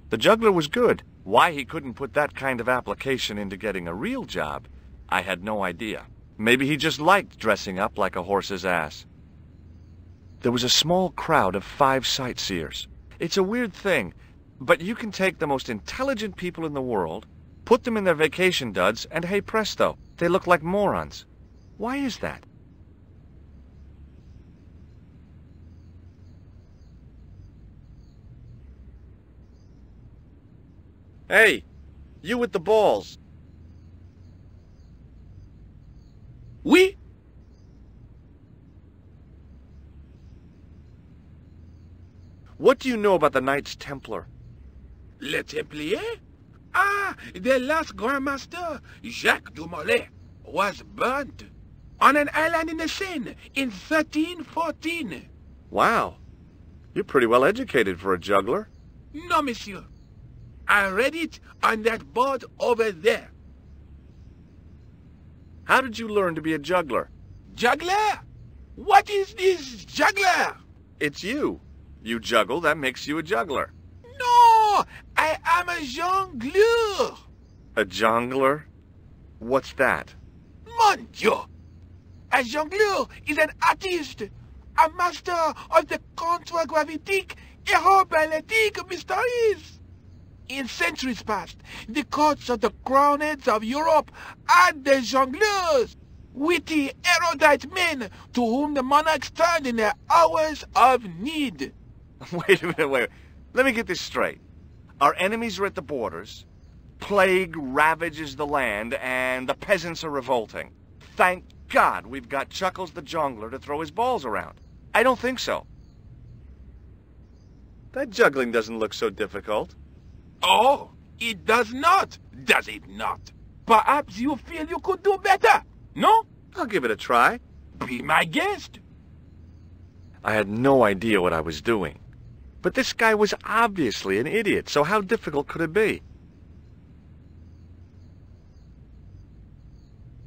The juggler was good. Why he couldn't put that kind of application into getting a real job, I had no idea. Maybe he just liked dressing up like a horse's ass. There was a small crowd of 5 sightseers. It's a weird thing, but you can take the most intelligent people in the world, put them in their vacation duds, and hey presto, they look like morons. Why is that? Hey, you with the balls. Oui? What do you know about the Knights Templar? Le Templier? Ah, the last Grand Master, Jacques du Molay, was burnt on an island in the Seine in 1314. Wow, you're pretty well educated for a juggler. No, monsieur. I read it on that board over there. How did you learn to be a juggler? Juggler? What is this juggler? It's you. You juggle, that makes you a juggler. No, I am a jongleur. A jongleur? What's that? Mon Dieu! A jongleur is an artist, a master of the contragravitic aeroballetic mysteries. In centuries past, the courts of the crowned heads of Europe had the jongleurs, witty, erudite men to whom the monarchs turned in their hours of need. Wait a minute, wait. Let me get this straight. Our enemies are at the borders, plague ravages the land, and the peasants are revolting. Thank God we've got Chuckles the Jongler to throw his balls around. I don't think so. That juggling doesn't look so difficult. Oh, it does not, does it not? Perhaps you feel you could do better, no? I'll give it a try. Be my guest. I had no idea what I was doing. But this guy was obviously an idiot, so how difficult could it be?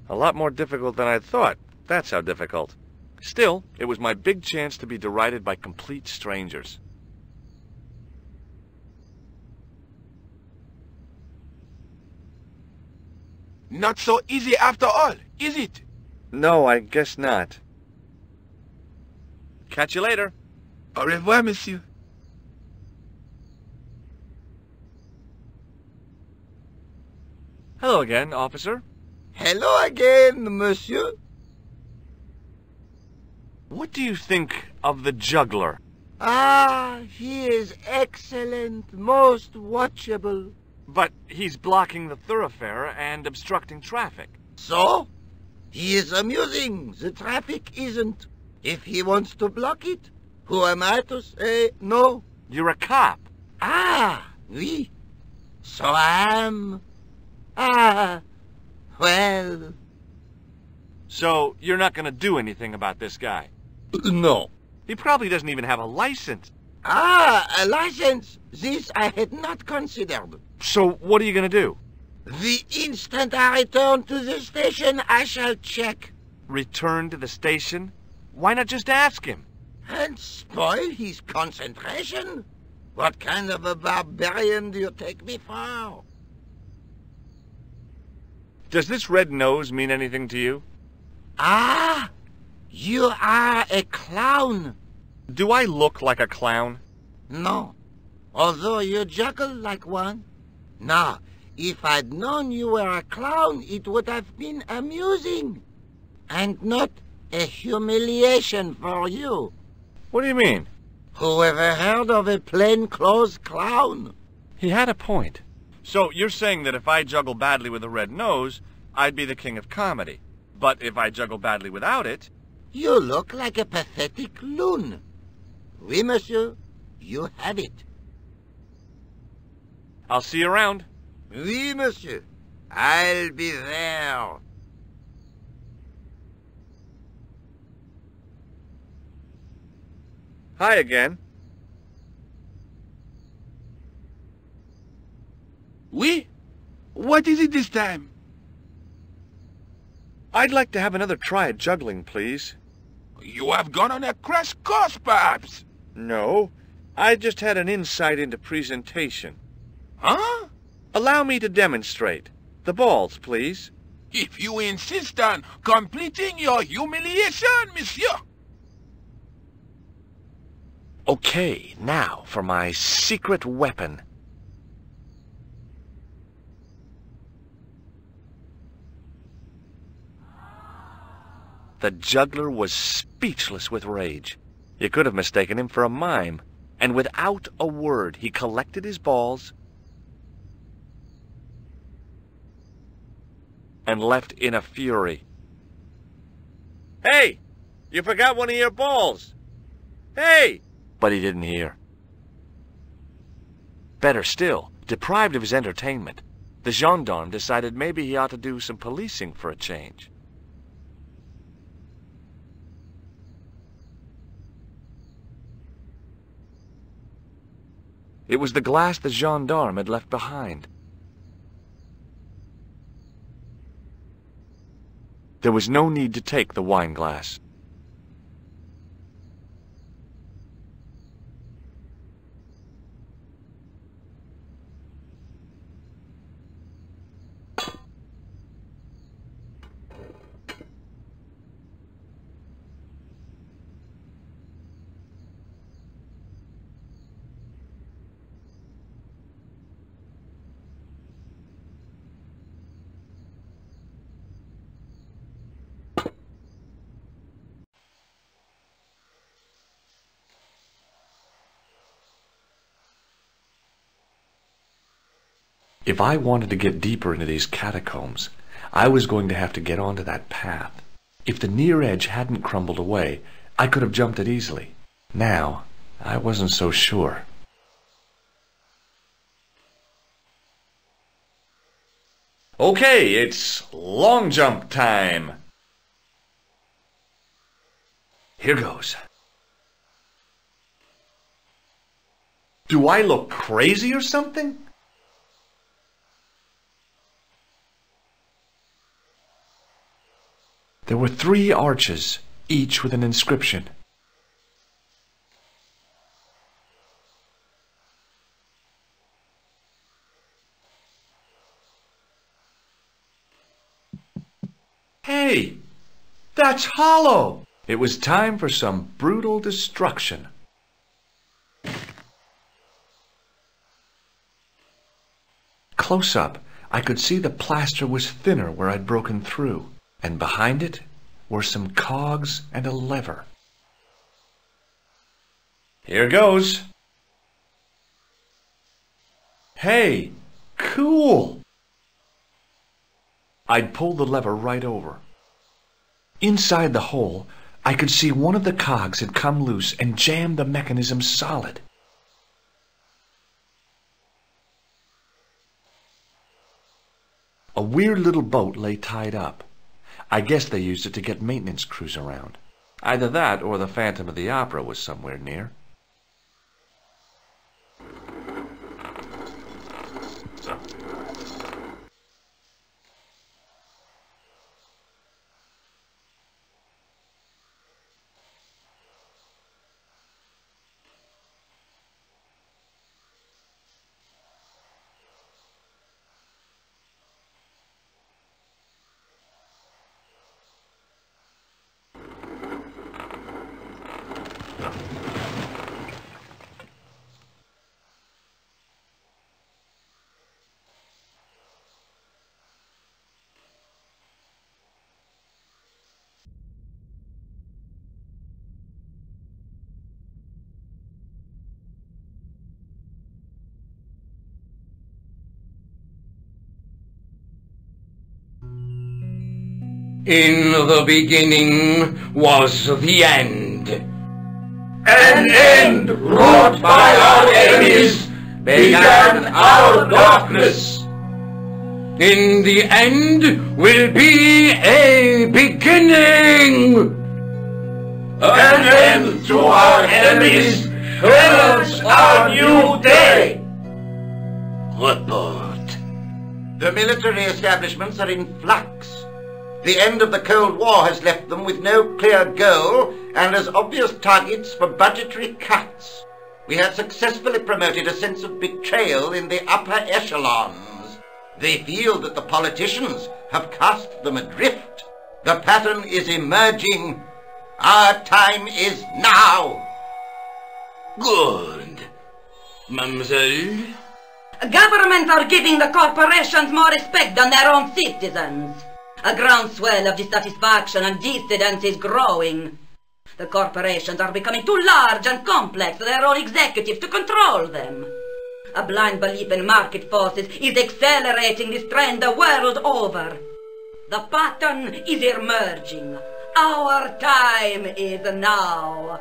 A lot more difficult than I thought. That's how difficult. Still, it was my big chance to be derided by complete strangers. Not so easy after all, is it? No, I guess not. Catch you later. Au revoir, monsieur. Hello again, officer. Hello again, monsieur. What do you think of the juggler? Ah, he is excellent, most watchable. But he's blocking the thoroughfare and obstructing traffic. So? He is amusing, the traffic isn't. If he wants to block it, who am I to say no? You're a cop. Ah, oui. So I am. Ah, well. So you're not going to do anything about this guy? No. He probably doesn't even have a license. Ah, a license. This I had not considered. So what are you going to do? The instant I return to the station, I shall check. Return to the station? Why not just ask him? And spoil his concentration? What kind of a barbarian do you take me for? Does this red nose mean anything to you? Ah, you are a clown. Do I look like a clown? No, although you juggle like one. Now, if I'd known you were a clown, it would have been amusing. And not a humiliation for you. What do you mean? Who ever heard of a plainclothes clown? He had a point. So you're saying that if I juggle badly with a red nose, I'd be the king of comedy. But if I juggle badly without it... You look like a pathetic loon. Oui, monsieur, you have it. I'll see you around. Oui, monsieur. I'll be there. Hi again. Oui? What is it this time? I'd like to have another try at juggling, please. You have gone on a crash course, perhaps? No, I just had an insight into presentation. Huh? Allow me to demonstrate. The balls, please. If you insist on completing your humiliation, monsieur. Okay, now for my secret weapon. The juggler was speechless with rage. You could have mistaken him for a mime, and without a word he collected his balls and left in a fury. "Hey! You forgot one of your balls! Hey!" But he didn't hear. Better still, deprived of his entertainment, the gendarme decided maybe he ought to do some policing for a change. It was the glass the gendarme had left behind. There was no need to take the wine glass. If I wanted to get deeper into these catacombs, I was going to have to get onto that path. If the near edge hadn't crumbled away, I could have jumped it easily. Now, I wasn't so sure. Okay, it's long jump time. Here goes. Do I look crazy or something? There were 3 arches, each with an inscription. Hey, that's hollow! It was time for some brutal destruction. Close up, I could see the plaster was thinner where I'd broken through. And behind it were some cogs and a lever. Here goes. Hey, cool! I'd pulled the lever right over. Inside the hole, I could see one of the cogs had come loose and jammed the mechanism solid. A weird little boat lay tied up. I guess they used it to get maintenance crews around. Either that or the Phantom of the Opera was somewhere near. In the beginning was the end. An end wrought by our enemies began our darkness. In the end will be a beginning. An end to our enemies heralds our new day. Report. The military establishments are in flux. The end of the Cold War has left them with no clear goal and as obvious targets for budgetary cuts. We have successfully promoted a sense of betrayal in the upper echelons. They feel that the politicians have cast them adrift. The pattern is emerging. Our time is now. Good. Mademoiselle? Governments are giving the corporations more respect than their own citizens. A groundswell of dissatisfaction and dissidence is growing. The corporations are becoming too large and complex for their own executives to control them. A blind belief in market forces is accelerating this trend the world over. The pattern is emerging. Our time is now.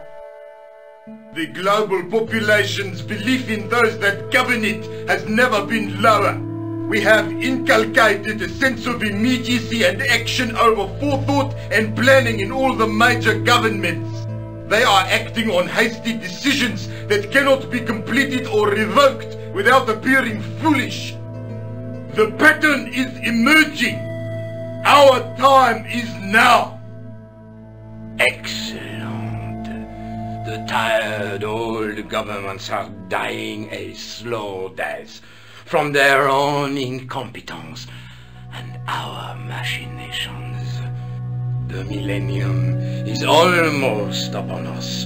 The global population's belief in those that govern it has never been lower. We have inculcated a sense of immediacy and action over forethought and planning in all the major governments. They are acting on hasty decisions that cannot be completed or revoked without appearing foolish. The pattern is emerging. Our time is now. Excellent. The tired old governments are dying a slow death from their own incompetence and our machinations. The millennium is almost upon us,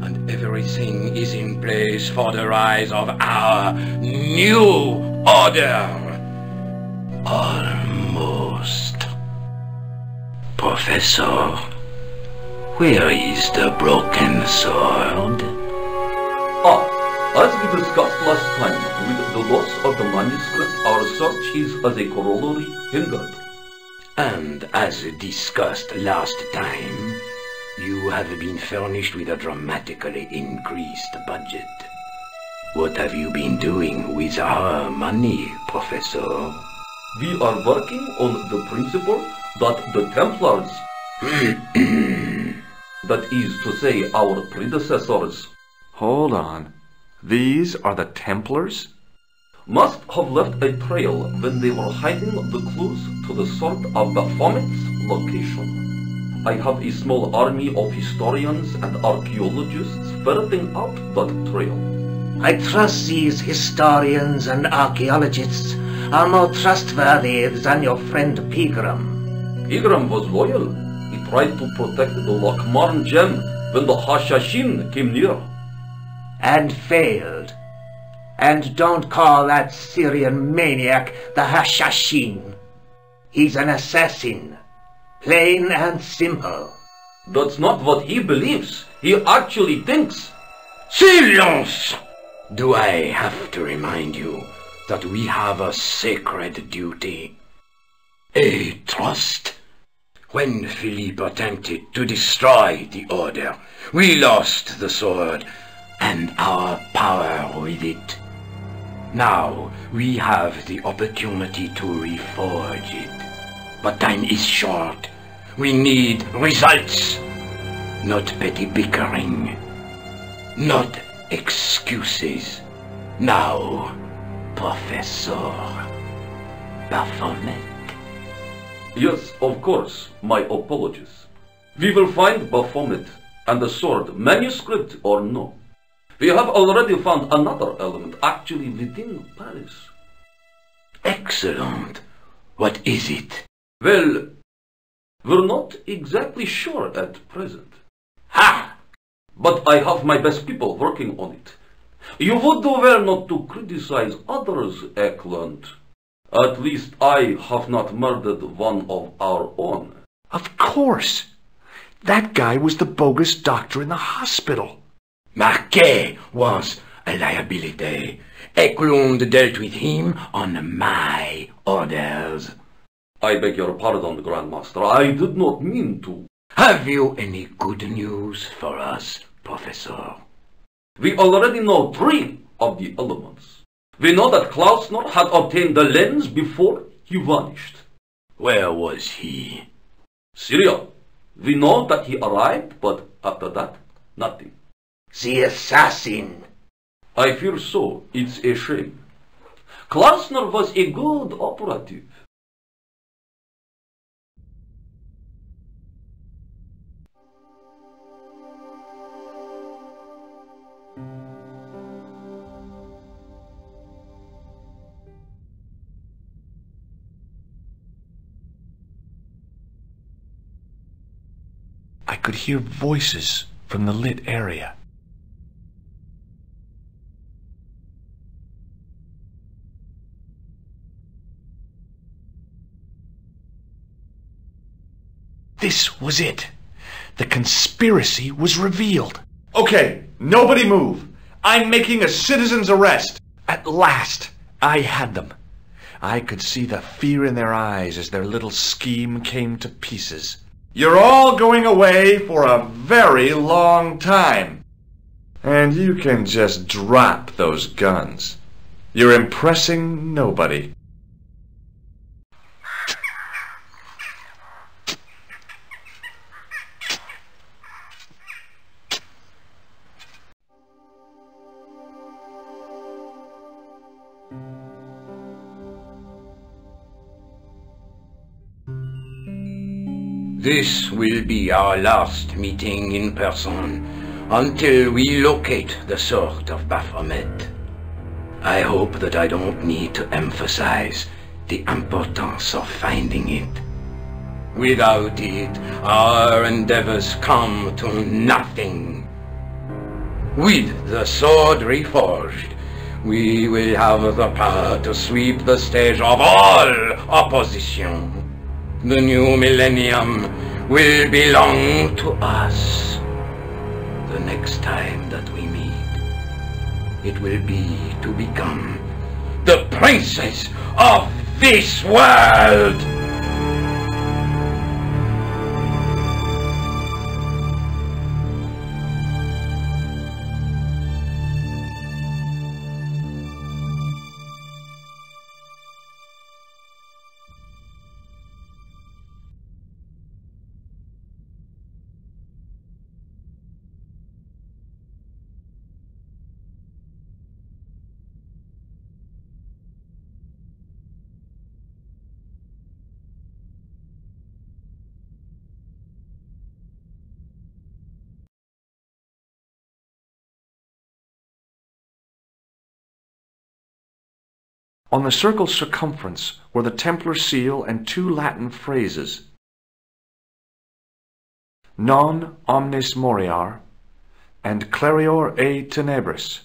and everything is in place for the rise of our new order. Almost. Professor, where is the broken sword? As we discussed last time, with the loss of the manuscript, our search is as a corollary hindered. And as discussed last time, you have been furnished with a dramatically increased budget. What have you been doing with our money, Professor? We are working on the principle that the Templars, that is to say our predecessors, Hold on. These are the Templars? must have left a trail when they were hiding the clues to the sword of Baphomet's location. I have a small army of historians and archaeologists ferreting out that trail. I trust these historians and archaeologists are more trustworthy than your friend Pegram. Pegram was loyal. He tried to protect the Lochmarn gem when the Hashashin came near. And failed. And don't call that Syrian maniac the Hashashin. He's an assassin. Plain and simple. That's not what he believes. He actually thinks. Silence! Do I have to remind you that we have a sacred duty? A trust? When Philippe attempted to destroy the Order, we lost the sword and our power with it. Now we have the opportunity to reforge it. But time is short. We need results. Not petty bickering. Not excuses. Now, Professor Baphomet. Yes, of course, my apologies. We will find Baphomet and the sword, manuscript or no. We have already found another element actually within Paris. Excellent. What is it? Well, we're not exactly sure at present. Ha! But I have my best people working on it. You would do well not to criticize others, Eklund. At least I have not murdered one of our own. Of course. That guy was the bogus doctor in the hospital. Marquet was a liability. Eklund dealt with him on my orders. I beg your pardon, Grandmaster. I did not mean to. Have you any good news for us, Professor? We already know 3 of the elements. We know that Klausner had obtained the lens before he vanished. Where was he? Syria. We know that he arrived, but after that, nothing. The assassin. I fear so. It's a shame. Klausner was a good operative. I could hear voices from the lit area. This was it. The conspiracy was revealed. Okay, nobody move. I'm making a citizen's arrest. At last, I had them. I could see the fear in their eyes as their little scheme came to pieces. You're all going away for a very long time. And you can just drop those guns. You're impressing nobody. This will be our last meeting in person until we locate the sword of Baphomet. I hope that I don't need to emphasize the importance of finding it. Without it, our endeavors come to nothing. With the sword reforged, we will have the power to sweep the stage of all opposition. The new millennium will belong to us. The next time that we meet, it will be to become the princes of this world! On the circle's circumference were the Templar seal and 2 Latin phrases. Non omnis moriar and clarior e tenebris.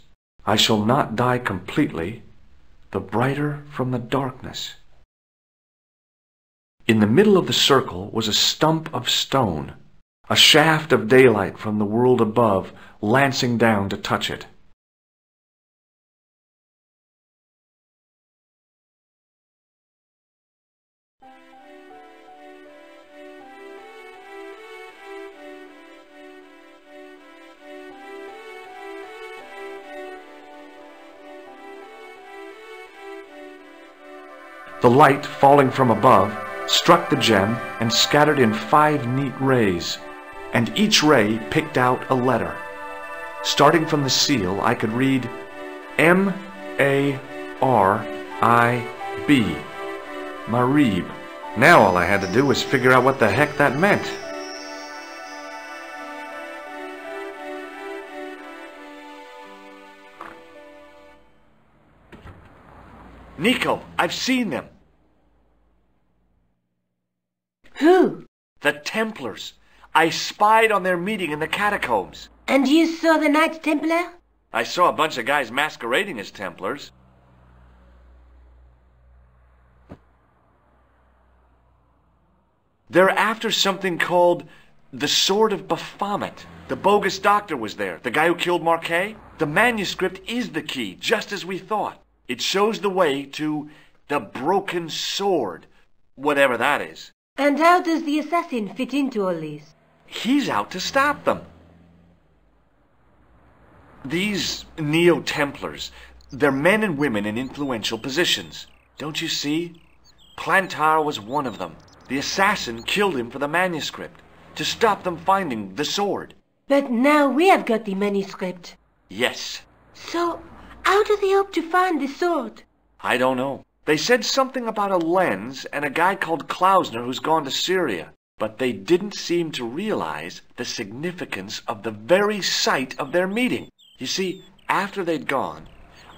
I shall not die completely, the brighter from the darkness. In the middle of the circle was a stump of stone, a shaft of daylight from the world above lancing down to touch it. The light, falling from above, struck the gem and scattered in 5 neat rays, and each ray picked out a letter. Starting from the seal, I could read M-A-R-I-B, Marib. Now all I had to do was figure out what the heck that meant. Nico, I've seen them. Who? The Templars. I spied on their meeting in the catacombs. And you saw the Knights Templar? I saw a bunch of guys masquerading as Templars. They're after something called the Sword of Baphomet. The bogus doctor was there, the guy who killed Marquet. The manuscript is the key, just as we thought. It shows the way to the broken sword, whatever that is. And how does the assassin fit into all this? He's out to stop them. These Neo-Templars, they're men and women in influential positions. Don't you see? Plantar was one of them. The assassin killed him for the manuscript, to stop them finding the sword. But now we have got the manuscript. Yes. So, how do they hope to find the sword? I don't know. They said something about a lens and a guy called Klausner who's gone to Syria. But they didn't seem to realize the significance of the very site of their meeting. You see, after they'd gone,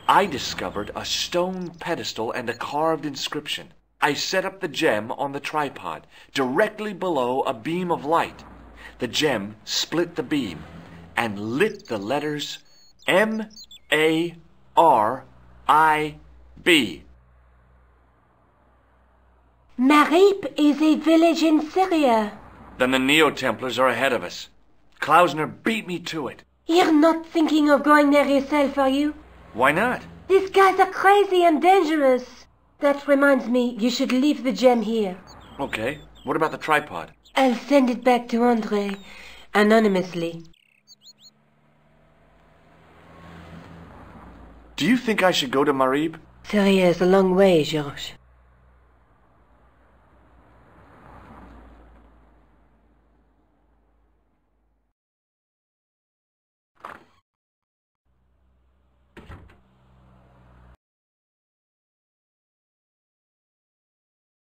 I discovered a stone pedestal and a carved inscription. I set up the gem on the tripod, directly below a beam of light. the gem split the beam and lit the letters M-A-R-I-B. Marib is a village in Syria. Then the Neo-Templars are ahead of us. Klausner beat me to it. You're not thinking of going there yourself, are you? Why not? These guys are crazy and dangerous. That reminds me, you should leave the gem here. Okay. What about the tripod? I'll send it back to André, anonymously. Do you think I should go to Marib? Syria is a long way, Georges.